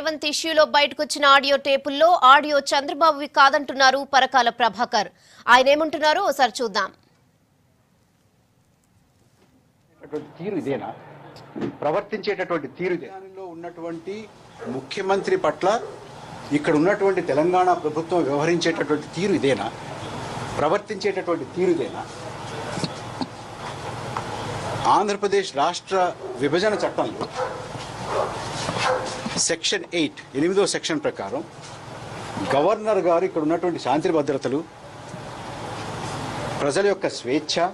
రేవంత్ ఇష్యూలో బయటకొచ్చిన audio టేపుల్లో audio చంద్రబాబువి కాదంటున్నారు పరకాల ప్రభాకర్. ఆయన ఏమంటున్నారో ఒకసారి చూద్దాం. తీరు ఇదేనా? ప్రవర్తించేటటువంటి తీరు ఇదేనా? ఉన్నటువంటి ముఖ్యమంత్రి పట్ల ఇక్కడ ఉన్నటువంటి తెలంగాణ ప్రభుత్వం వ్యవహరించేటటువంటి తీరు ఇదేనా? ప్రవర్తించేటటువంటి తీరు ఇదేనా? ఆంధ్రప్రదేశ్ రాష్ట్ర విభజన చట్టంలో సెక్షన్ 8 8వ సెక్షన్ ప్రకారం గవర్నర్ గారు ఇక్కడ ఉన్నటువంటి శాంతి భద్రతలు, ప్రజల యొక్క స్వేచ్ఛ,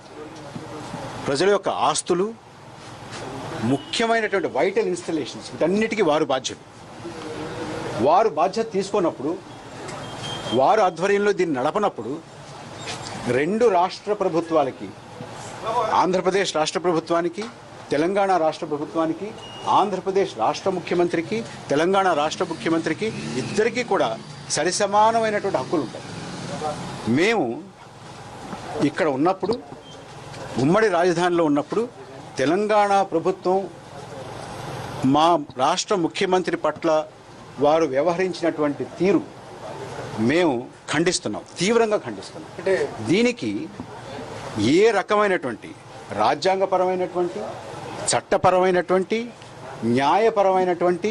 ప్రజల యొక్క ఆస్తులు, ముఖ్యమైనటువంటి వైటల్ ఇన్స్టలేషన్స్ వీటన్నిటికీ వారు బాధ్యులు. వారు బాధ్యత తీసుకున్నప్పుడు, వారు ఆధ్వర్యంలో దీన్ని నడపనప్పుడు రెండు రాష్ట్ర ప్రభుత్వాలకి, ఆంధ్రప్రదేశ్ రాష్ట్ర ప్రభుత్వానికి, తెలంగాణ రాష్ట్ర ప్రభుత్వానికి, ఆంధ్రప్రదేశ్ రాష్ట్ర ముఖ్యమంత్రికి, తెలంగాణ రాష్ట్ర ముఖ్యమంత్రికి ఇద్దరికీ కూడా సరిసమానమైనటువంటి హక్కులు ఉంటాయి. మేము ఇక్కడ ఉన్నప్పుడు, ఉమ్మడి రాజధానిలో ఉన్నప్పుడు తెలంగాణ ప్రభుత్వం మా రాష్ట్ర ముఖ్యమంత్రి పట్ల వారు వ్యవహరించినటువంటి తీరు మేము ఖండిస్తున్నాం, తీవ్రంగా ఖండిస్తున్నాం. అంటే దీనికి ఏ రకమైనటువంటి రాజ్యాంగపరమైనటువంటి, చట్టపరమైనటువంటి, న్యాయపరమైనటువంటి,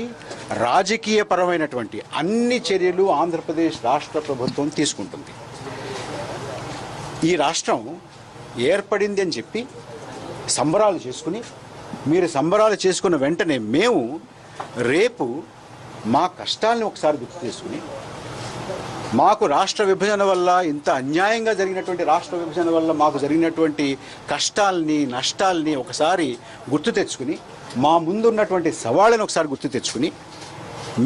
రాజకీయపరమైనటువంటి అన్ని చర్యలు ఆంధ్రప్రదేశ్ రాష్ట్ర ప్రభుత్వం తీసుకుంటుంది. ఈ రాష్ట్రం ఏర్పడింది అని చెప్పి సంబరాలు చేసుకుని, మీరు సంబరాలు చేసుకున్న వెంటనే మేము రేపు మా కష్టాలను ఒకసారి గుర్తు చేసుకుని, మాకు రాష్ట్ర విభజన వల్ల ఇంత అన్యాయంగా జరిగినటువంటి రాష్ట్ర విభజన వల్ల మాకు జరిగినటువంటి కష్టాలని, నష్టాలని ఒకసారి గుర్తు తెచ్చుకుని, మా ముందున్నటువంటి సవాళ్ళను ఒకసారి గుర్తు తెచ్చుకుని,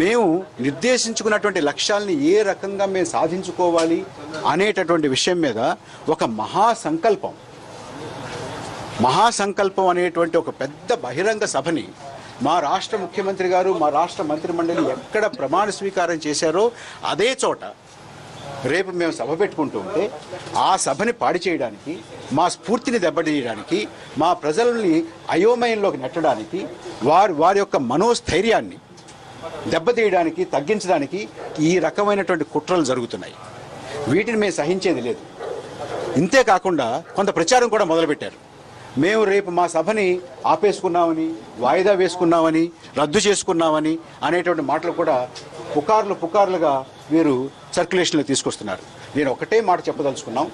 మేము నిర్దేశించుకున్నటువంటి లక్ష్యాలని ఏ రకంగా మేము సాధించుకోవాలి అనేటటువంటి విషయం మీద ఒక మహాసంకల్పం అనేటువంటి ఒక పెద్ద బహిరంగ సభని మా రాష్ట్ర ముఖ్యమంత్రి గారు, మా రాష్ట్ర మంత్రిమండలి ఎక్కడ ప్రమాణ స్వీకారం చేశారో అదే చోట రేపు మేము సభ పెట్టుకుంటూ ఉంటే, ఆ సభని పాడి చేయడానికి, మా స్ఫూర్తిని దెబ్బతీయడానికి, మా ప్రజల్ని అయోమయంలోకి నెట్టడానికి, వారి యొక్క మనోస్థైర్యాన్ని దెబ్బతీయడానికి, తగ్గించడానికి ఈ రకమైనటువంటి కుట్రలు జరుగుతున్నాయి. వీటిని మేము సహించేది లేదు. ఇంతేకాకుండా కొంత ప్రచారం కూడా మొదలుపెట్టారు. మేము రేపు మా సభని ఆపేసుకున్నామని, వాయిదా వేసుకున్నామని, రద్దు చేసుకున్నామని అనేటువంటి మాటలు కూడా పుకార్లుగా వీరు సర్క్యులేషన్లో తీసుకొస్తున్నారు. నేను ఒకటే మాట చెప్పదలుచుకున్నాం.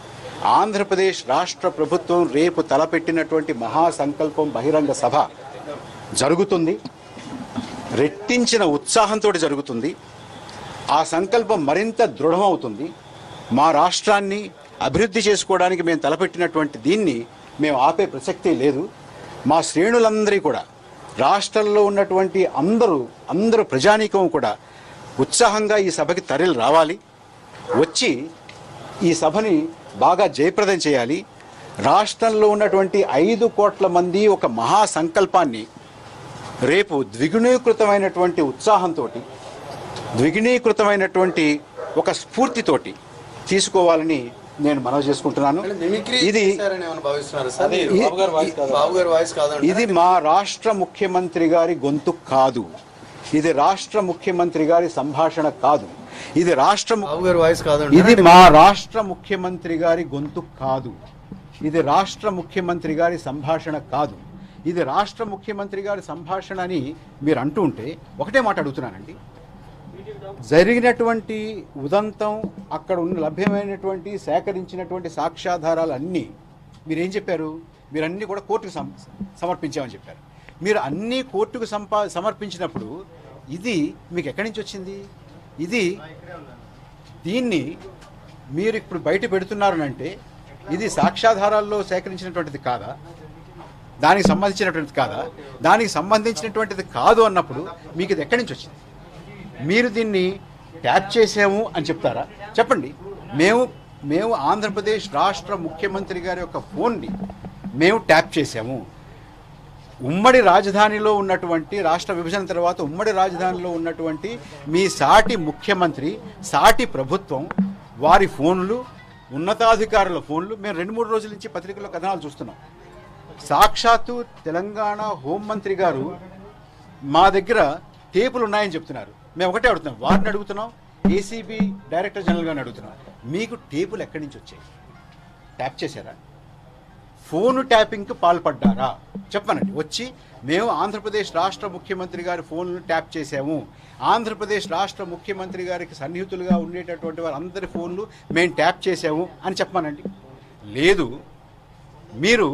ఆంధ్రప్రదేశ్ రాష్ట్ర ప్రభుత్వం రేపు తలపెట్టినటువంటి మహాసంకల్పం బహిరంగ సభ జరుగుతుంది. రెట్టించిన ఉత్సాహంతో జరుగుతుంది. ఆ సంకల్పం మరింత దృఢమవుతుంది. మా రాష్ట్రాన్ని అభివృద్ధి చేసుకోవడానికి మేము తలపెట్టినటువంటి దీన్ని మేము ఆపే ప్రసక్తే లేదు. మా శ్రేణులందరి కూడా, రాష్ట్రంలో ఉన్నటువంటి అందరూ ప్రజానీకం కూడా ఉత్సాహంగా ఈ సభకి తరలి రావాలి. వచ్చి ఈ సభని బాగా జయప్రదం చేయాలి. రాష్ట్రంలో ఉన్నటువంటి 5 కోట్ల మంది ఒక మహాసంకల్పాన్ని రేపు ద్విగుణీకృతమైనటువంటి ఉత్సాహంతో, ద్విగుణీకృతమైనటువంటి ఒక స్ఫూర్తితోటి తీసుకోవాలని నేను మనవి చేసుకుంటున్నాను. ఇది మా రాష్ట్ర ముఖ్యమంత్రి గారి గొంతు కాదు. ఇది రాష్ట్ర ముఖ్యమంత్రి గారి సంభాషణ కాదు. ఇది మా రాష్ట్ర ముఖ్యమంత్రి గారి గొంతు కాదు. ఇది రాష్ట్ర ముఖ్యమంత్రి గారి సంభాషణ కాదు. ఇది రాష్ట్ర ముఖ్యమంత్రి గారి సంభాషణ అని మీరు అంటూ ఉంటే ఒకటే మాట అడుగుతున్నానండి. జరిగినటువంటి ఉదంతం, అక్కడ ఉన్న లభ్యమైనటువంటి సేకరించినటువంటి సాక్ష్యాధారాలు అన్నీ మీరేం చెప్పారు? మీరన్నీ కూడా కోర్టుకు సమర్పించామని చెప్పారు. మీరు అన్నీ కోర్టుకు సమర్పించినప్పుడు ఇది మీకు ఎక్కడి నుంచి వచ్చింది? దీన్ని మీరు ఇప్పుడు బయట పెడుతున్నారనంటే ఇది సాక్ష్యాధారాల్లో సేకరించినటువంటిది కాదా? దానికి సంబంధించినటువంటిది కాదు అన్నప్పుడు మీకు ఇది ఎక్కడి నుంచి వచ్చింది? మీరు దీన్ని ట్యాప్ చేసాము అని చెప్తారా? చెప్పండి. మేము ఆంధ్రప్రదేశ్ రాష్ట్ర ముఖ్యమంత్రి గారి యొక్క ఫోన్ని మేము ట్యాప్ చేసాము. ఉమ్మడి రాజధానిలో ఉన్నటువంటి, రాష్ట్ర విభజన తర్వాత ఉమ్మడి రాజధానిలో ఉన్నటువంటి మీ సాటి ముఖ్యమంత్రి, సాటి ప్రభుత్వం, వారి ఫోన్లు, ఉన్నతాధికారుల ఫోన్లు మేము 2-3 రోజుల నుంచి పత్రికల్లో కథనాలు చూస్తున్నాం. సాక్షాత్తు తెలంగాణ హోంమంత్రి గారు మా దగ్గర టేపులు ఉన్నాయని చెప్తున్నారు. మేము ఒకటే అడుగుతున్నాం, వారిని అడుగుతున్నాం, ఏసీబీ డైరెక్టర్ జనరల్ గారిని అడుగుతున్నాం, మీకు టేపులు ఎక్కడి నుంచి వచ్చాయి? ట్యాప్ చేశారా? ఫోను ట్యాపింగ్కి పాల్పడ్డారా? చెప్పనండి. వచ్చి మేము ఆంధ్రప్రదేశ్ రాష్ట్ర ముఖ్యమంత్రి గారి ఫోన్ను ట్యాప్ చేశాము, ఆంధ్రప్రదేశ్ రాష్ట్ర ముఖ్యమంత్రి గారికి సన్నిహితులుగా ఉండేటటువంటి వారు అందరి ఫోన్లు మేము ట్యాప్ చేశాము అని చెప్పమనండి. లేదు, మీరు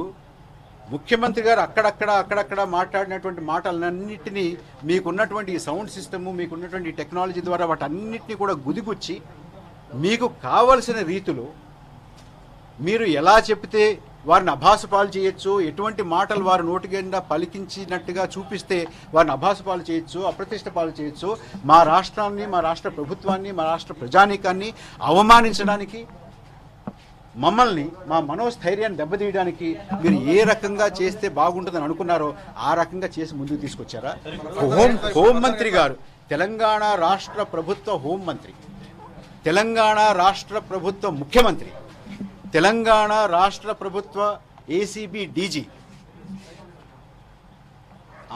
ముఖ్యమంత్రి గారు అక్కడక్కడ మాట్లాడినటువంటి మాటలన్నింటినీ మీకున్నటువంటి ఈ సౌండ్ సిస్టము, మీకున్నటువంటి టెక్నాలజీ ద్వారా వాటన్నిటినీ కూడా గుదిగుచ్చి మీకు కావలసిన రీతిలో మీరు ఎలా చెప్తే వారిని అభాసుపాలు చేయొచ్చు, ఎటువంటి మాటలు వారి నోటి కింద పలికించినట్టుగా చూపిస్తే వారిని అభాసుపాలు చేయొచ్చు, అప్రతిష్ట పాలు చేయొచ్చు, మా రాష్ట్రాన్ని, మా రాష్ట్ర ప్రభుత్వాన్ని, మా రాష్ట్ర ప్రజానీకాన్ని అవమానించడానికి, మమ్మల్ని, మా మనోస్థైర్యాన్ని దెబ్బతీయడానికి మీరు ఏ రకంగా చేస్తే బాగుంటుందని అనుకున్నారో ఆ రకంగా చేసి ముందుకు తీసుకొచ్చారా? హోంమంత్రి గారు, తెలంగాణ రాష్ట్ర ప్రభుత్వ హోంమంత్రి, తెలంగాణ రాష్ట్ర ప్రభుత్వ ముఖ్యమంత్రి, తెలంగాణ రాష్ట్ర ప్రభుత్వ ఏసీబీ డీజీ,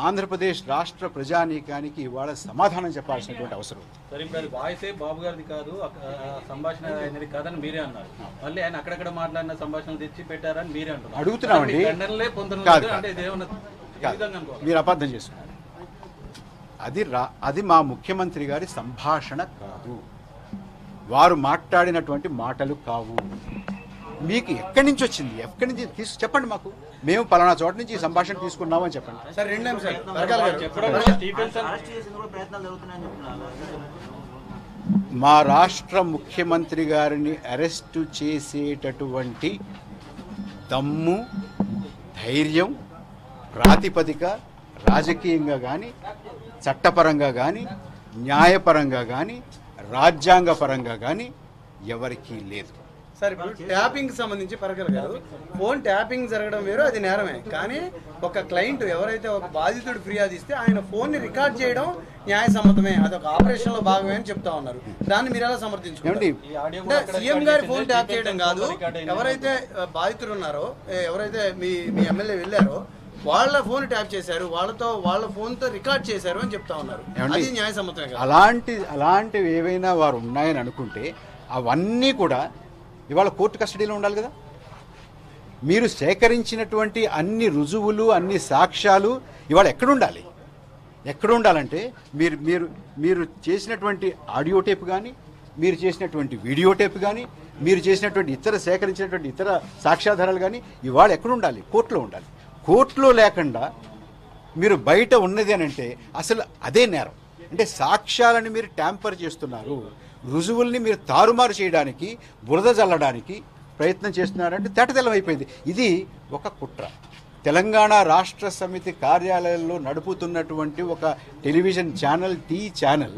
ఆంధ్రప్రదేశ్ రాష్ట్ర ప్రజానీకానికి ఇవాళ సమాధానం చెప్పాల్సినటువంటి అవసరం ఉంది. సరే, ఇప్పుడు అది వాయిసే బాబు గారిది కాదు, సంభాషణ అనేది కాదని మీరే అన్నారు. మళ్ళీ ఆయన అక్కడక్కడ మాట్లాడిన సంభాషణలు తెచ్చి పెట్టారని మీరే అంటున్నారు. అడుగుతున్నామండి. మీరు అబద్ధం చేస్తున్నారు. అది మా ముఖ్యమంత్రి గారి సంభాషణ కాదు, వారు మాట్లాడినటువంటి మాటలు కావు. మీకు ఎక్కడి నుంచి వచ్చింది? ఎక్కడి నుంచి చెప్పండి మాకు. మేము పలానా చోట నుంచి ఈ సంభాషణ తీసుకున్నామని చెప్పండి. సార్, 2 నిమిషాలు. మా రాష్ట్ర ముఖ్యమంత్రి గారిని అరెస్టు చేసేటటువంటి దమ్ము, ధైర్యం, ప్రాతిపదిక రాజకీయంగా కానీ, చట్టపరంగా కానీ, న్యాయపరంగా కానీ, రాజ్యాంగపరంగా కానీ ఎవరికీ లేదు. సార్, ఇప్పుడు ట్యాపింగ్ సంబంధించి పరకల్ గారు, ఫోన్ ట్యాపింగ్ జరగడం వేరు, అది నేరమే. కానీ ఒక క్లయింట్ ఎవరైతే ఒక బాధితుడు ఫిర్యాదు ఇస్తే ఆయన ఫోన్ ని రికార్డ్ చేయడం న్యాయసమ్మతమే, అదొక ఆపరేషన్ లో భాగమే అని చెప్తా ఉన్నారు. దాన్ని మీరు ఎలా సమర్థించుకోండి? సీఎం గారి ఫోన్ ట్యాప్ చేయడం కాదు, ఎవరైతే బాధితులు ఉన్నారో, ఎవరైతే మీ ఎమ్మెల్యే వెళ్ళారో వాళ్ళ ఫోన్ ట్యాప్ చేశారు, వాళ్ళ ఫోన్ తో రికార్డ్ చేశారు అని చెప్తా ఉన్నారు. అది న్యాయసమ్మతమే కదా? అలాంటివి ఏవైనా వారు ఉన్నాయని అనుకుంటే అవన్నీ కూడా ఇవాళ కోర్టు కస్టడీలో ఉండాలి కదా. మీరు సేకరించినటువంటి అన్ని రుజువులు, అన్ని సాక్ష్యాలు ఇవాళ ఎక్కడ ఉండాలంటే మీరు చేసినటువంటి ఆడియో టేప్ కానీ, మీరు చేసినటువంటి వీడియో టేప్ కానీ, మీరు చేసినటువంటి సేకరించినటువంటి ఇతర సాక్ష్యాధారాలు కానీ ఇవాళ ఎక్కడ ఉండాలి? కోర్టులో ఉండాలి. కోర్టులో లేకుండా మీరు బయట ఉన్నది అని అంటే అసలు అదే నేరం. అంటే సాక్ష్యాలను మీరు ట్యాంపర్ చేస్తున్నారు, రుజువుల్ని మీరు తారుమారు చేయడానికి, బురద జల్లడానికి ప్రయత్నం చేస్తున్నారంటే తేటతెల్లం అయిపోయింది. ఇది ఒక కుట్ర. తెలంగాణ రాష్ట్ర సమితి కార్యాలయంలో నడుపుతున్నటువంటి ఒక టెలివిజన్ ఛానల్, టీ ఛానల్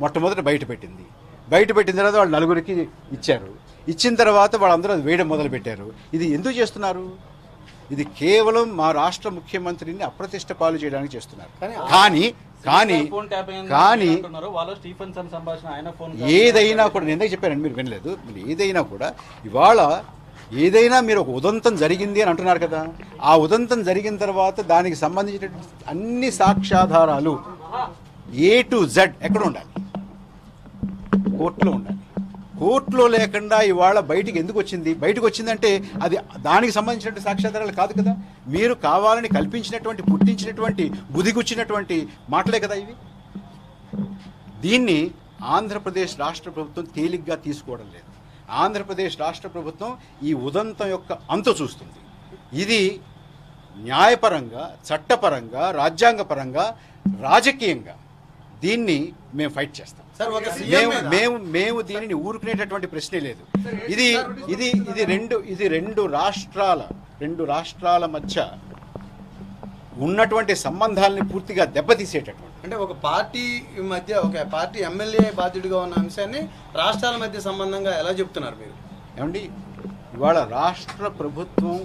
మొట్టమొదట బయటపెట్టిన తర్వాత వాళ్ళు నలుగురికి ఇచ్చారు. ఇచ్చిన తర్వాత వాళ్ళందరూ అది వేయడం మొదలుపెట్టారు. ఇది ఎందుకు చేస్తున్నారు? ఇది కేవలం మా రాష్ట్ర ముఖ్యమంత్రిని అప్రతిష్ట పాలు చేయడానికి చేస్తున్నారు. కానీ ఏదైనా కూడా నేను ఎందుకు చెప్పానండి, మీరు వినలేదు. ఏదైనా కూడా ఇవాళ మీరు ఒక ఉదంతం జరిగింది అని అంటున్నారు కదా, ఆ ఉదంతం జరిగిన తర్వాత దానికి సంబంధించిన అన్ని సాక్ష్యాధారాలు A to Z ఎక్కడ ఉండాలి? కోర్టులో ఉండాలి. కోర్టులో లేకుండా ఇవాళ బయటికి ఎందుకు వచ్చింది? బయటకు వచ్చిందంటే అది దానికి సంబంధించినటువంటి సాక్ష్యాధారాలు కాదు కదా, మీరు కావాలని కల్పించినటువంటి, పుట్టించినటువంటి, బుదిగుచ్చినటువంటి మాటలే కదా ఇవి. దీన్ని ఆంధ్రప్రదేశ్ రాష్ట్ర ప్రభుత్వం తేలిగ్గా తీసుకోవడం లేదు. ఆంధ్రప్రదేశ్ రాష్ట్ర ప్రభుత్వం ఈ ఉదంతం యొక్క అంతు చూస్తుంది. ఇది న్యాయపరంగా, చట్టపరంగా, రాజ్యాంగపరంగా, రాజకీయంగా దీన్ని మేము ఫైట్ చేస్తాం. మేము దీనిని ఊరుకునేటటువంటి ప్రశ్నే లేదు. ఇది రెండు రాష్ట్రాల మధ్య ఉన్నటువంటి సంబంధాలని పూర్తిగా దెబ్బతీసేటటువంటి, అంటే ఒక పార్టీ ఎమ్మెల్యే బాధ్యుడిగా ఉన్న అంశాన్ని రాష్ట్రాల మధ్య సంబంధంగా ఎలా చెప్తున్నారు మీరు? ఏమండి, ఇవాళ రాష్ట్ర ప్రభుత్వం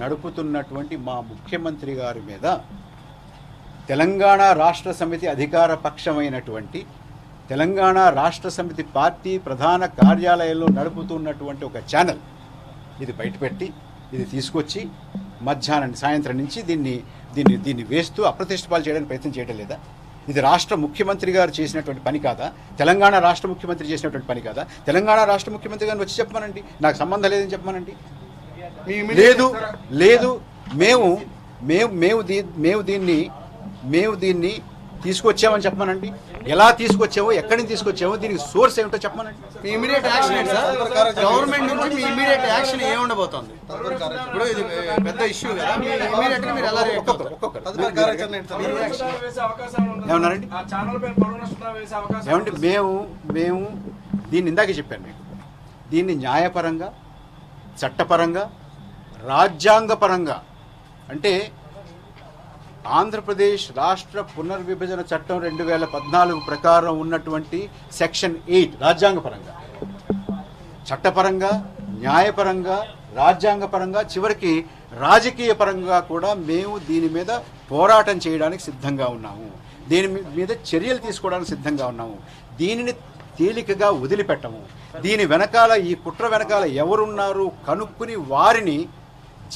నడుపుతున్నటువంటి మా ముఖ్యమంత్రి గారి మీద తెలంగాణ రాష్ట్ర సమితి అధికార పక్షమైనటువంటి తెలంగాణ రాష్ట్ర సమితి పార్టీ ప్రధాన కార్యాలయంలో నడుపుతున్నటువంటి ఒక ఛానల్ ఇది బయటపెట్టి, ఇది తీసుకొచ్చి సాయంత్రం నుంచి దీన్ని వేస్తూ అప్రతిష్ట పాలు చేయడానికి ప్రయత్నం చేయడం లేదా? ఇది రాష్ట్ర ముఖ్యమంత్రి గారు చేసినటువంటి పని కాదా? తెలంగాణ రాష్ట్ర ముఖ్యమంత్రి చేసినటువంటి పని కాదా? తెలంగాణ రాష్ట్ర ముఖ్యమంత్రి గారిని వచ్చి చెప్పమనండి, నాకు సంబంధం లేదని చెప్పమనండి. లేదు లేదు మేము మేము మేము దీన్ని మేము దీన్ని తీసుకొచ్చామని చెప్పమనండి. ఎలా తీసుకొచ్చామో, ఎక్కడి నుంచి తీసుకొచ్చామో, దీనికి సోర్స్ ఏమిటో చెప్పమనండి. మీ ఇమీడియట్ యాక్షన్ ఏంటి సార్? గవర్నమెంట్ నుంచి మీ ఇమీడియట్ యాక్షన్ ఏమి ఉండబోతోంది? ఇప్పుడు ఇది పెద్ద ఇష్యూ కదా, మీ ఇమీడియట్ గా మీరు ఎలా రియాక్ట్ అవుతారు? ఏమన్నారండి? ఏమంటే మేము దీన్ని ఇందాకే చెప్పాను మీకు. దీన్ని న్యాయపరంగా, చట్టపరంగా, రాజ్యాంగపరంగా, అంటే ఆంధ్రప్రదేశ్ రాష్ట్ర పునర్విభజన చట్టం 2014 ప్రకారం ఉన్నటువంటి సెక్షన్ 8 రాజ్యాంగపరంగా, చట్టపరంగా, న్యాయపరంగా, రాజ్యాంగపరంగా, చివరికి రాజకీయ పరంగా కూడా మేము దీని మీద పోరాటం చేయడానికి సిద్ధంగా ఉన్నాము. దీని మీద చర్యలు తీసుకోవడానికి సిద్ధంగా ఉన్నాము. దీనిని తేలికగా వదిలిపెట్టము. దీని వెనకాల, ఈ కుట్ర వెనకాల ఎవరున్నారు కనుక్కుని వారిని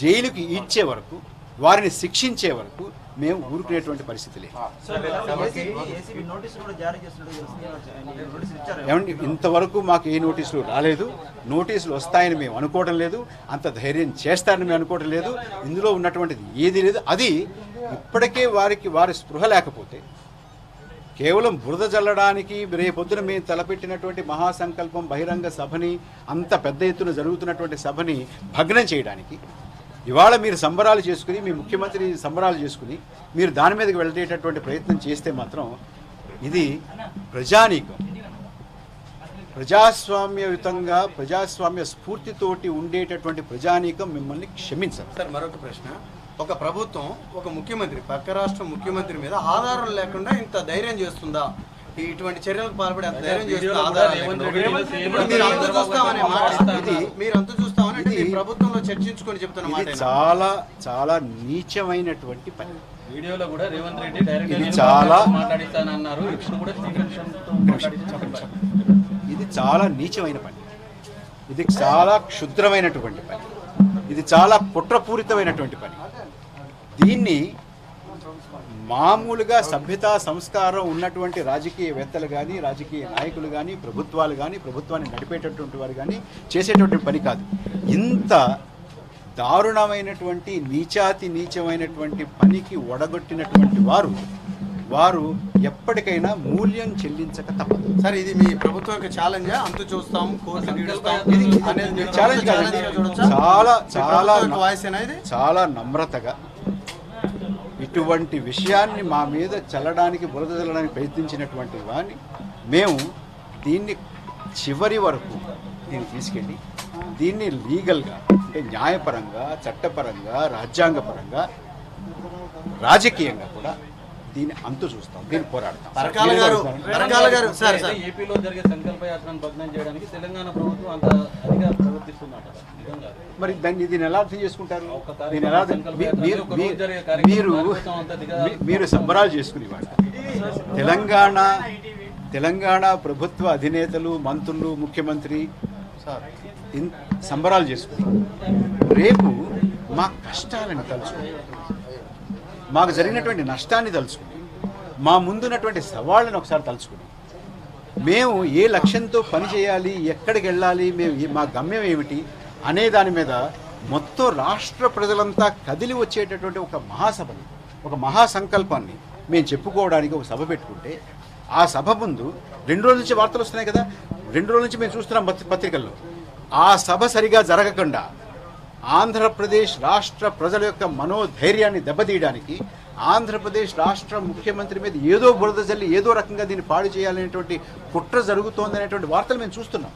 జైలుకి ఈడ్చే వరకు, వారిని శిక్షించే వరకు మేము ఊరుకునేటువంటి పరిస్థితి లేదు. ఏమండి, ఇంతవరకు మాకు ఏ నోటీసులు రాలేదు. నోటీసులు వస్తాయని మేము అనుకోవడం లేదు. అంత ధైర్యం చేస్తారని మేము అనుకోవడం లేదు. ఇందులో ఉన్నటువంటిది ఏది లేదు. అది ఇప్పటికే వారి స్పృహ లేకపోతే కేవలం బురద జల్లడానికి రేపొద్దున మేము తలపెట్టినటువంటి మహాసంకల్పం బహిరంగ సభని, అంత పెద్ద ఎత్తున జరుగుతున్నటువంటి సభని భగ్నం చేయడానికి ఇవాళ మీరు సంబరాలు చేసుకుని, మీ ముఖ్యమంత్రి సంబరాలు చేసుకుని మీరు దాని మీదకి వెళ్ళేటటువంటి ప్రయత్నం చేస్తే మాత్రం ఇది ప్రజానీకం, ప్రజాస్వామ్యయుతంగా, ప్రజాస్వామ్య స్ఫూర్తితోటి ఉండేటటువంటి ప్రజానీకం మిమ్మల్ని క్షమించరు. సార్, మరొక ప్రశ్న. ఒక ప్రభుత్వం, ఒక ముఖ్యమంత్రి, పక్క రాష్ట్ర ముఖ్యమంత్రి మీద ఆధారం లేకుండా ఇంత ధైర్యం చేస్తుందా? ఇటువంటి చర్యలకు పాల్పడే అంత ధైర్యం చేస్తుందా? మీరంతా చూస్తామని అంటే మీ ప్రభుత్వంలో చర్చించుకొని చెప్తున్న మాట చాలా చాలా నీచమైనటువంటి పని. వీడియోలో కూడా రేవంత్ రెడ్డి డైరెక్ట్ ఇది చాలా మాట్లాడిస్తానన్నారు. ఇప్పుడు కూడా ఇది చాలా నీచమైన పని. ఇది చాలా క్షుద్రమైనటువంటి పని. ఇది చాలా కుట్రపూరితమైనటువంటి పని. దీన్ని మామూలుగా సభ్యతా సంస్కారం ఉన్నటువంటి రాజకీయవేత్తలు కానీ, రాజకీయ నాయకులు కానీ, ప్రభుత్వాలు కానీ, ప్రభుత్వాన్ని నడిపేటటువంటి వారు కానీ చేసేటటువంటి పని కాదు. ఇంత దారుణమైనటువంటి నీచమైనటువంటి పనికి ఒడగొట్టినటువంటి వారు ఎప్పటికైనా మూల్యం చెల్లించక తప్పదు. సార్, ఇది మీ ప్రభుత్వం యొక్క ఛాలెంజా? అంత చూస్తాం, ఇది ఛాలెంజ్ కాదండి. చాలా చాలా చాలా నమ్రతగా ఇటువంటి విషయాన్ని మా మీద చల్లడానికి, బురద చల్లడానికి ప్రయత్నించినటువంటి వారిని మేము దీన్ని చివరి వరకు దీన్ని తీసుకెళ్ళి దీన్ని లీగల్గా, అంటే న్యాయపరంగా, చట్టపరంగా, రాజ్యాంగపరంగా, రాజకీయంగా కూడా దీన్ని అంతు చూస్తాం, దీన్ని పోరాడతాం. ఏపీలో జరిగే సంకల్ప యాత్రను భగ్నం చేయడానికి తెలంగాణ ప్రభుత్వం అంత అదిగా ప్రవర్తిస్తున్నమాట. మరి దీన్ని ఎలా అర్థం చేసుకుంటారు? దీన్ని ఎలా మీరు సంబరాలు చేసుకునేవాడు. తెలంగాణ ప్రభుత్వ అధినేతలు, మంత్రులు, ముఖ్యమంత్రి సంబరాలు చేసుకుని రేపు మా కష్టాలను తలుచుకుని, మాకు జరిగినటువంటి నష్టాన్ని తలుచుకుని, మా ముందున్నటువంటి సవాళ్ళను ఒకసారి తలుచుకుని, మేము ఏ లక్ష్యంతో పనిచేయాలి, ఎక్కడికి వెళ్ళాలి, మా గమ్యం ఏమిటి అనే దాని మీద మొత్తం రాష్ట్ర ప్రజలంతా కదిలి వచ్చేటటువంటి ఒక మహాసభని, ఒక మహాసంకల్పాన్ని మేము చెప్పుకోవడానికి ఒక సభ పెట్టుకుంటే, ఆ సభ ముందు 2 రోజుల నుంచి వార్తలు వస్తున్నాయి కదా, 2 రోజుల నుంచి మేము చూస్తున్నాం పత్రికల్లో. ఆ సభ సరిగా జరగకుండా ఆంధ్రప్రదేశ్ రాష్ట్ర ప్రజల యొక్క మనోధైర్యాన్ని దెబ్బతీయడానికి, ఆంధ్రప్రదేశ్ రాష్ట్ర ముఖ్యమంత్రి మీద ఏదో బురద జల్లి ఏదో రకంగా దీన్ని పాడు చేయాలనేటువంటి కుట్ర జరుగుతోందనేటువంటి వార్తలు మేము చూస్తున్నాం.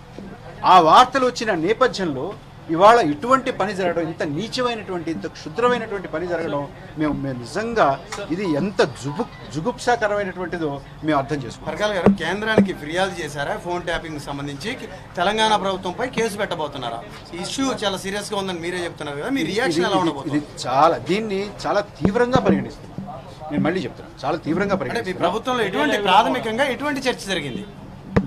ఆ వార్తలు వచ్చిన నేపథ్యంలో ఇవాళ ఇటువంటి పని జరగడం, ఇంత నీచమైనటువంటి, ఇంత క్షుద్రమైనటువంటి పని జరగడం మేము నిజంగా ఇది ఎంత జుగుప్సాకరమైనటువంటిదో మేము అర్థం చేసుకుంటాం. పరకాల గారు, కేంద్రానికి ఫిర్యాదు చేశారా? ఫోన్ ట్యాపింగ్ సంబంధించి తెలంగాణ ప్రభుత్వంపై కేసు పెట్టబోతున్నారా? ఇష్యూ చాలా సీరియస్గా ఉందని మీరే చెప్తున్నారు కదా, మీ రియాక్షన్ ఎలా ఉండబోతుంది? దీన్ని చాలా తీవ్రంగా పరిగణిస్తున్నాం. నేను మళ్ళీ చెప్తున్నాను, చాలా తీవ్రంగా పరిగణిస్తున్నాం. మీ ప్రభుత్వంలో ప్రాథమికంగా ఎటువంటి చర్చ జరిగింది?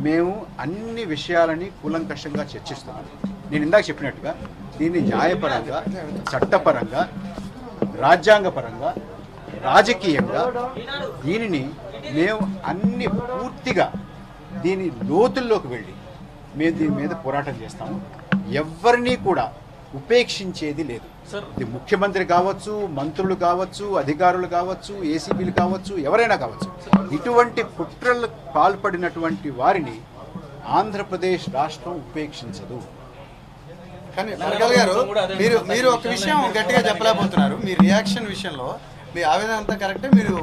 మేము అన్ని విషయాలని కూలంకషంగా చర్చిస్తున్నాం. నేను ఇందాక చెప్పినట్టుగా దీన్ని న్యాయపరంగా, చట్టపరంగా, రాజ్యాంగపరంగా, రాజకీయంగా దీనిని మేము అన్ని పూర్తిగా దీని లోతుల్లోకి వెళ్ళి మేము దీని మీద పోరాటం చేస్తాము. ఎవరిని కూడా ఉపేక్షించేది లేదు. ఇది ముఖ్యమంత్రి కావచ్చు, మంత్రులు కావచ్చు, అధికారులు కావచ్చు, ఏసీబీలు కావచ్చు, ఎవరైనా కావచ్చు. ఇటువంటి కుట్రలు పాల్పడినటువంటి వారిని ఆంధ్రప్రదేశ్ రాష్ట్రం ఉపేక్షించదు. కానీ పరకాల గారు మీరు ఒక విషయం గట్టిగా చెప్పలేకపోతున్నారు. మీ రియాక్షన్ విషయంలో మీ ఆవేదన అంతా కరెక్టే, మీరు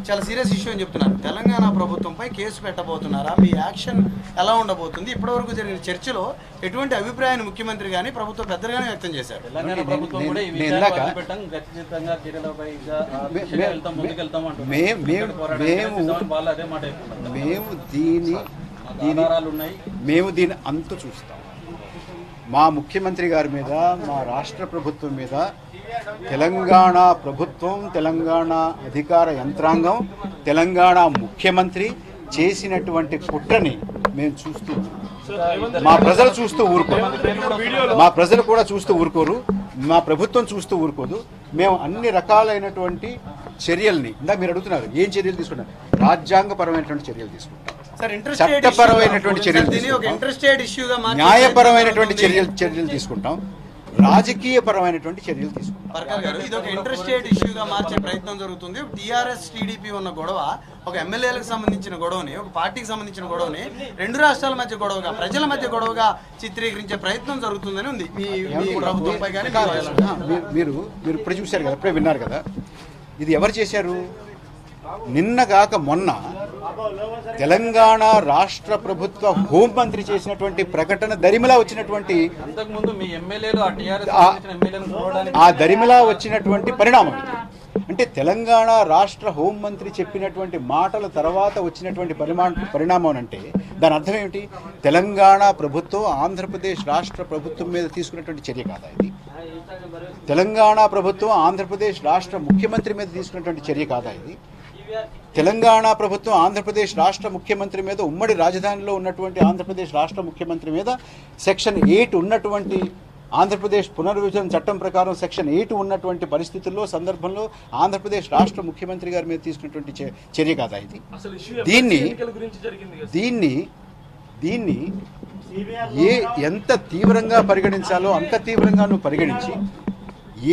చాలా సీరియస్ ఇష్యూ అని చెప్తున్నారు. తెలంగాణ ప్రభుత్వంపై కేసు పెట్టబోతున్నారా? మీ యాక్షన్ ఎలా ఉండబోతుంది? ఇప్పటివరకు జరిగిన చర్చలో ఎటువంటి అభిప్రాయాన్ని ముఖ్యమంత్రి కానీ ప్రభుత్వ పెద్దలు కానీ వ్యక్తం చేశారు? తెలంగాణ ప్రభుత్వం కూడా ఈ విషయాన్ని వదిలిపెట్టం, ఖచ్చితంగా చర్యలపై ముందుకెళ్తాం అంటున్నారు. మేము దీని అంతు చూస్తాం. మా ముఖ్యమంత్రి గారి మీద, మా రాష్ట్ర ప్రభుత్వం మీద తెలంగాణ ప్రభుత్వం, తెలంగాణ అధికార యంత్రాంగం, తెలంగాణ ముఖ్యమంత్రి చేసినటువంటి కుట్రని మేము చూస్తూ, మా ప్రజలు చూస్తూ ఊరుకోరు. మా ప్రజలు కూడా చూస్తూ ఊరుకోరు, మా ప్రభుత్వం చూస్తూ ఊరుకోదు. మేము అన్ని రకాలైనటువంటి చర్యల్ని, ఇందాక మీరు అడుగుతున్నారు ఏం చర్యలు తీసుకుంటాం, రాజ్యాంగపరమైనటువంటి చర్యలు తీసుకుంటాం, చట్టపరమైనటువంటి చర్యలు తీసుకుంటాం, న్యాయపరమైనటువంటి చర్యలు తీసుకుంటాం, రాజకీయపరమైనటువంటి చర్యలు తీసుకుంటాం. ఇది ఒక ఇంట్రెస్టెడ్ ఇష్యూగా మార్చే ప్రయత్నం జరుగుతుంది. టీఆర్ఎస్ టీడీపీ ఉన్న గొడవ, ఒక ఎమ్మెల్యేలకు సంబంధించిన గొడవని, ఒక పార్టీకి సంబంధించిన గొడవని రెండు రాష్ట్రాల మధ్య గొడవగా, ప్రజల మధ్య గొడవగా చిత్రీకరించే ప్రయత్నం జరుగుతుందని ఉంది మీ ప్రభుత్వంపై. కానీ మీరు ఇప్పుడు చూశారు కదా, ఇప్పుడే విన్నారు కదా, ఇది ఎవరు చేశారు? నిన్నగాక మొన్న తెలంగాణ రాష్ట్ర ప్రభుత్వ హోంమంత్రి చేసినటువంటి ప్రకటన దరిమిలా వచ్చినటువంటి, ఆ దరిమిలా వచ్చినటువంటి పరిణామం. అంటే తెలంగాణ రాష్ట్ర హోంమంత్రి చెప్పినటువంటి మాటల తర్వాత వచ్చినటువంటి పరిణామం అంటే దాని అర్థం ఏమిటి? తెలంగాణ ప్రభుత్వం ఆంధ్రప్రదేశ్ రాష్ట్ర ప్రభుత్వం మీద తీసుకున్నటువంటి చర్య కాదా ఇది? తెలంగాణ ప్రభుత్వం ఆంధ్రప్రదేశ్ రాష్ట్ర ముఖ్యమంత్రి మీద తీసుకున్నటువంటి చర్య కాదా ఇది? తెలంగాణ ప్రభుత్వం ఆంధ్రప్రదేశ్ రాష్ట్ర ముఖ్యమంత్రి మీద, ఉమ్మడి రాజధానిలో ఉన్నటువంటి ఆంధ్రప్రదేశ్ రాష్ట్ర ముఖ్యమంత్రి మీద సెక్షన్ 8 ఉన్నటువంటి, ఆంధ్రప్రదేశ్ పునర్విభజన చట్టం ప్రకారం సెక్షన్ 8 ఉన్నటువంటి పరిస్థితుల్లో, సందర్భంలో ఆంధ్రప్రదేశ్ రాష్ట్ర ముఖ్యమంత్రి గారి మీద తీసుకున్నటువంటి చర్య కాదా ఇది? దీన్ని ఎంత తీవ్రంగా పరిగణించాలో అంత తీవ్రంగానూ పరిగణించి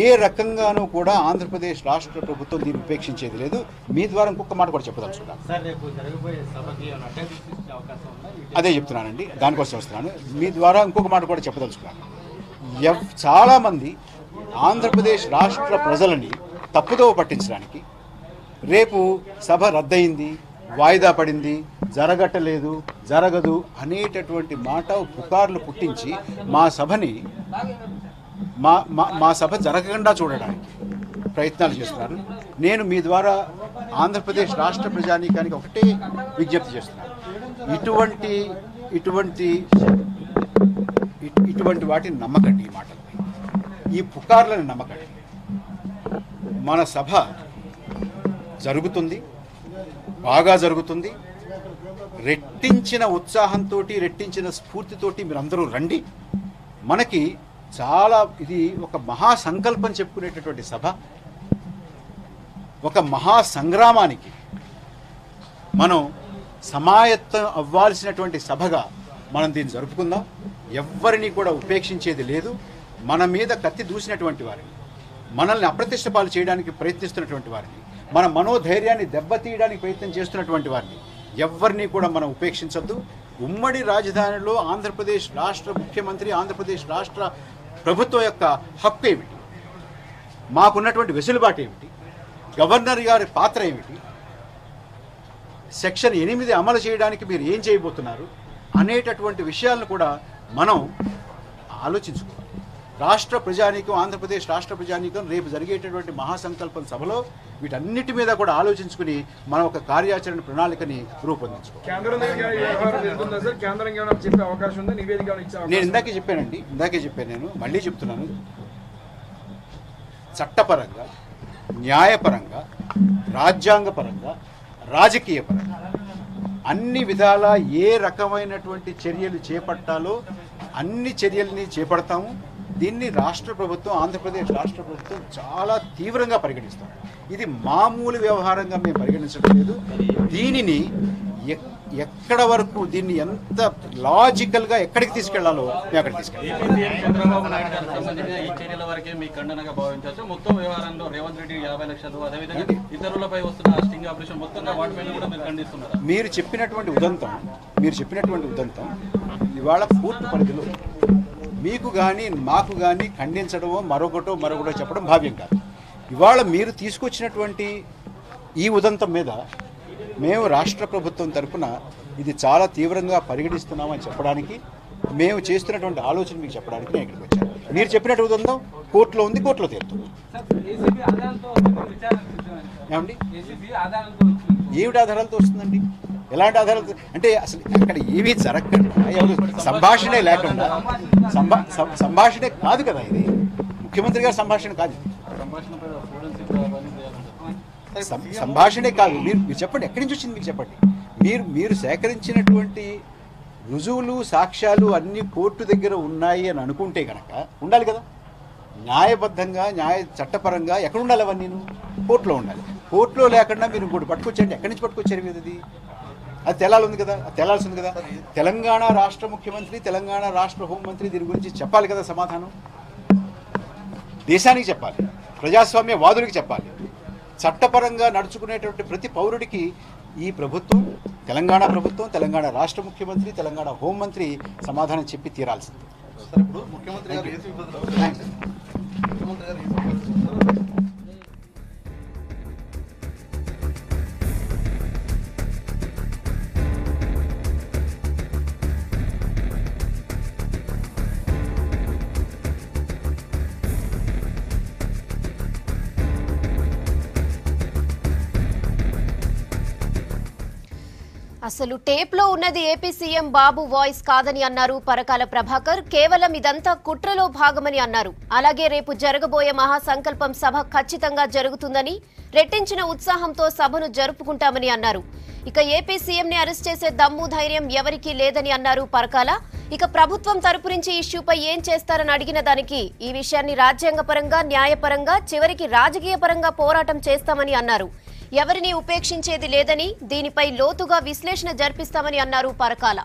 ఏ రకంగానూ కూడా ఆంధ్రప్రదేశ్ రాష్ట్ర ప్రభుత్వం దీన్ని ఉపేక్షించేది లేదు. మీ ద్వారా ఇంకొక మాట కూడా చెప్పదలుచుకున్నాను. అదే చెప్తున్నానండి, దానికోసం వస్తున్నాను. మీ ద్వారా ఇంకొక మాట కూడా చెప్పదలుచుకున్నాను. చాలామంది ఆంధ్రప్రదేశ్ రాష్ట్ర ప్రజలని తప్పుదోవ పట్టించడానికి, రేపు సభ రద్దయింది, వాయిదా పడింది, జరగటలేదు, జరగదు అనేటటువంటి మాట పుకార్లు పుట్టించి మా సభ జరగకుండా చూడడానికి ప్రయత్నాలు చేస్తున్నారు. నేను మీ ద్వారా ఆంధ్రప్రదేశ్ రాష్ట్ర ప్రజానీకానికి ఒకటే విజ్ఞప్తి చేస్తున్నాను. ఇటువంటి వాటిని నమ్మకండి, ఈ మాటలు, ఈ పుకార్లను నమ్మకండి. మన సభ జరుగుతుంది, బాగా జరుగుతుంది. రెట్టించిన ఉత్సాహంతో, రెట్టించిన స్ఫూర్తితోటి మీరందరూ రండి. మనకి చాలా, ఇది ఒక మహాసంకల్పం చెప్పుకునేటటువంటి సభ, ఒక మహాసంగ్రామానికి మనం సమాయత్తం అవ్వాల్సినటువంటి సభగా మనం దీన్ని జరుపుకుందాం. ఎవ్వరిని కూడా ఉపేక్షించేది లేదు. మన మీద కత్తి దూసినటువంటి వారిని, మనల్ని అప్రతిష్ట పాలు చేయడానికి ప్రయత్నిస్తున్నటువంటి వారిని, మన మనోధైర్యాన్ని దెబ్బతీయడానికి ప్రయత్నం చేస్తున్నటువంటి వారిని ఎవరిని కూడా మనం ఉపేక్షించొద్దు. ఉమ్మడి రాజధానిలో ఆంధ్రప్రదేశ్ రాష్ట్ర ముఖ్యమంత్రి, ఆంధ్రప్రదేశ్ రాష్ట్ర ప్రభుత్వం యొక్క హక్కు ఏమిటి, మాకున్నటువంటి వెసులుబాటు ఏమిటి, గవర్నర్ గారి పాత్ర ఏమిటి, సెక్షన్ 8 అమలు చేయడానికి మీరు ఏం చేయబోతున్నారు అనేటటువంటి విషయాలను కూడా మనం ఆలోచించుకోవాలి. రాష్ట్ర ప్రజానీకం, ఆంధ్రప్రదేశ్ రాష్ట్ర ప్రజానీకం రేపు జరిగేటటువంటి మహాసంకల్పం సభలో వీటన్నిటి మీద కూడా ఆలోచించుకుని మనం ఒక కార్యాచరణ ప్రణాళికని రూపొందించుకోవాలి. నేను ఇందాకే చెప్పాను, నేను మళ్ళీ చెప్తున్నాను. చట్టపరంగా, న్యాయపరంగా, రాజ్యాంగపరంగా, రాజకీయపరంగా అన్ని విధాల ఏ రకమైనటువంటి చర్యలు చేపట్టాలో అన్ని చర్యల్ని చేపడతాము. దీన్ని రాష్ట్ర ప్రభుత్వం, ఆంధ్రప్రదేశ్ రాష్ట్ర ప్రభుత్వం చాలా తీవ్రంగా పరిగణిస్తారు. ఇది మామూలు వ్యవహారంగా మేము పరిగణించడం లేదు. దీనిని ఎక్కడ వరకు, దీన్ని ఎంత లాజికల్గా ఎక్కడికి తీసుకెళ్లాలో మేము అక్కడికి తీసుకెళ్ళాలి. చంద్రబాబు నాయుడు గారికి సంబంధించిన ఈ చర్యల వరకే మీ ఖండనగా భావించవచ్చు. మొత్తం వ్యవహారంలో రేవంత్ రెడ్డి 50 లక్షలు, అదేవిధంగా ఇతరులపై వస్తున్న స్టింగ్ ఆపరేషన్ మొత్తంగా వాటిపైన కూడా మీరు ఖండిస్తున్నారు. మీరు చెప్పినటువంటి ఉదంతం ఇవాళ పూర్తి పరిధిలో మీకు కానీ మాకు కానీ ఖండించడమో మరొకటో చెప్పడం భావ్యం కాదు. ఇవాళ మీరు తీసుకొచ్చినటువంటి ఈ ఉదంతం మీద మేము రాష్ట్ర ప్రభుత్వం తరఫున ఇది చాలా తీవ్రంగా పరిగణిస్తున్నామని చెప్పడానికి, మేము చేస్తున్నటువంటి ఆలోచన మీకు చెప్పడానికి నేను ఇక్కడికి వచ్చాను. మీరు చెప్పినట్టు ఉదంతం కోర్టులో ఉంది, కోర్టులో తీరుతుంది. ఏమండి, ఏమిటి ఆధారాలతో వస్తుందండి? ఎలాంటి ఆధారాలతో అంటే అసలు అక్కడ ఏమీ జరగకుండా, సంభాషణే లేకుండా, సంభాషణే కాదు కదా ఇది, ముఖ్యమంత్రి గారి సంభాషణ కాదు, సంభాషణే కాదు. మీరు చెప్పండి, ఎక్కడి నుంచి వచ్చింది మీకు చెప్పండి. మీరు సేకరించినటువంటి రుజువులు, సాక్ష్యాలు అన్నీ కోర్టు దగ్గర ఉన్నాయి అని అనుకుంటే కనుక ఉండాలి కదా, న్యాయబద్ధంగా, చట్టపరంగా ఎక్కడ ఉండాలి? అవన్నీ కోర్టులో ఉండాలి. కోర్టులో లేకుండా మీరు ఇంకోటి పట్టుకొచ్చారంటే ఎక్కడి నుంచి పట్టుకొచ్చారు మీరు? అది తేలాల్సింది కదా. తెలంగాణ రాష్ట్ర ముఖ్యమంత్రి, తెలంగాణ రాష్ట్ర హోంమంత్రి దీని గురించి చెప్పాలి కదా సమాధానం. దేశానికి చెప్పాలి, ప్రజాస్వామ్య వాదులకి చెప్పాలి, చట్టపరంగా నడుచుకునేటువంటి ప్రతి పౌరుడికి ఈ ప్రభుత్వం, తెలంగాణ ప్రభుత్వం, తెలంగాణ రాష్ట్ర ముఖ్యమంత్రి, తెలంగాణ హోంమంత్రి సమాధానం చెప్పి తీరాల్సింది. అసలు టేప్ లో ఉన్నది ఏపీ సీఎం బాబు వాయిస్ కాదని అన్నారు పరకాల ప్రభాకర్. కేవలం ఇదంతా కుట్రలో భాగమని అన్నారు. అలాగే రేపు జరగబోయే మహాసంకల్పం సభ ఖచ్చితంగా జరుగుతుందని, రెట్టించిన ఉత్సాహంతో సభను జరుపుకుంటామని అన్నారు. ఇక ఏపీ సీఎం ని అరెస్ట్ చేసే దమ్ము, ధైర్యం ఎవరికీ లేదని అన్నారు పరకాల. ఇక ప్రభుత్వం తరపు నుంచి ఇష్యూపై ఏం చేస్తారని అడిగిన దానికి ఈ విషయాన్ని రాజ్యాంగపరంగా, న్యాయపరంగా, చివరికి రాజకీయ పరంగా పోరాటం చేస్తామని అన్నారు. ఎవరిని ఉపేక్షించేది లేదని, దీనిపై లోతుగా విశ్లేషణ జరిపిస్తామని అన్నారు పరకాల.